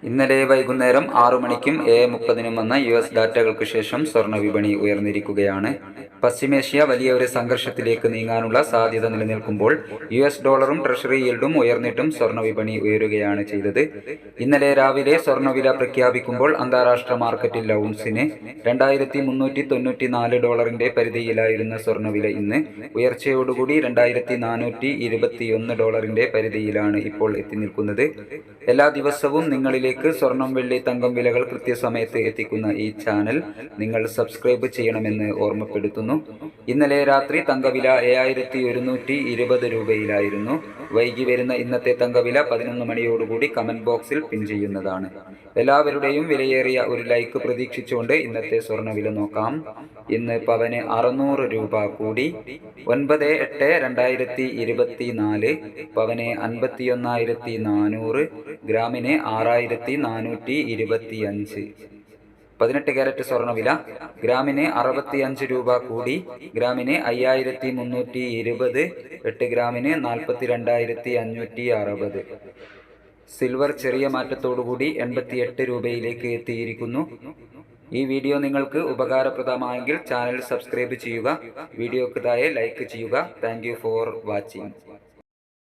ഇന്നലെ വൈകുന്നേരം 6 മണിക്കും 7:30 വന്ന യുഎസ് ഡാറ്റകൾക്ക് ശേഷം സ്വർണ്ണ വിപണി ഉയർന്നിരിക്കുകയാണ്. പശ്ചിമേഷ്യ വലിയ ഒരു സംഘർഷത്തിലേക്ക് നീങ്ങാനുള്ള സാധ്യത നിലനിൽക്കുമ്പോൾ യുഎസ് ഡോളറും ട്രഷറി യീൽഡും ഉയർന്നിട്ടും സ്വർണ്ണ വിപണി ഉയരുകയാണ് ചെയ്തത്. ഇന്നലെ രാവിലെ സ്വർണ്ണവില പ്രഖ്യാപിക്കുമ്പോൾ അന്താരാഷ്ട്ര മാർക്കറ്റിൽ ഔൺസിന് $2,394 പരിധിയിലായിരുന്ന സ്വർണ്ണവില ഇന്ന് ഉയർച്ചയോടുകൂടി $2,421 പരിധിയിലാണ് ഇപ്പോൾ എത്തി നിൽക്കുന്നത്. എല്ലാ ദിവസവും നിങ്ങളിലേക്ക് സ്വർണം, വെള്ളി, തങ്കം വിലകൾ കൃത്യസമയത്ത് എത്തിക്കുന്ന ഈ ചാനൽ നിങ്ങൾ സബ്സ്ക്രൈബ് ചെയ്യണമെന്ന് ഓർമ്മപ്പെടുത്തുന്നു. ഇന്നലെ രാത്രി തങ്കവില 7,120 രൂപയിലായിരുന്നു. വൈകി വരുന്ന ഇന്നത്തെ തങ്കവില 11 മണിയോടുകൂടി കമന്റ് ബോക്സിൽ പിൻ ചെയ്യുന്നതാണ്. എല്ലാവരുടെയും വിലയേറിയ ഒരു ലൈക്ക് പ്രതീക്ഷിച്ചുകൊണ്ട് ഇന്നത്തെ സ്വർണ്ണവില നോക്കാം. ഇന്ന് പവന് 600 രൂപ കൂടി 9/8/2024 പവന് 51,400, ഗ്രാമിന് 6,425. 18 ക്യാരറ്റ് സ്വർണ്ണവില ഗ്രാമിന് 65 രൂപ കൂടി ഗ്രാമിന് 5,320, 8 ഗ്രാമിന് 42,560. സിൽവർ ചെറിയ മാറ്റത്തോടുകൂടി 88 രൂപയിലേക്ക് എത്തിയിരിക്കുന്നു. ഈ വീഡിയോ നിങ്ങൾക്ക് ഉപകാരപ്രദമായെങ്കിൽ ചാനൽ സബ്സ്ക്രൈബ് ചെയ്യുക, വീഡിയോക്ക് താഴെ ലൈക്ക് ചെയ്യുക. Thank you for watching.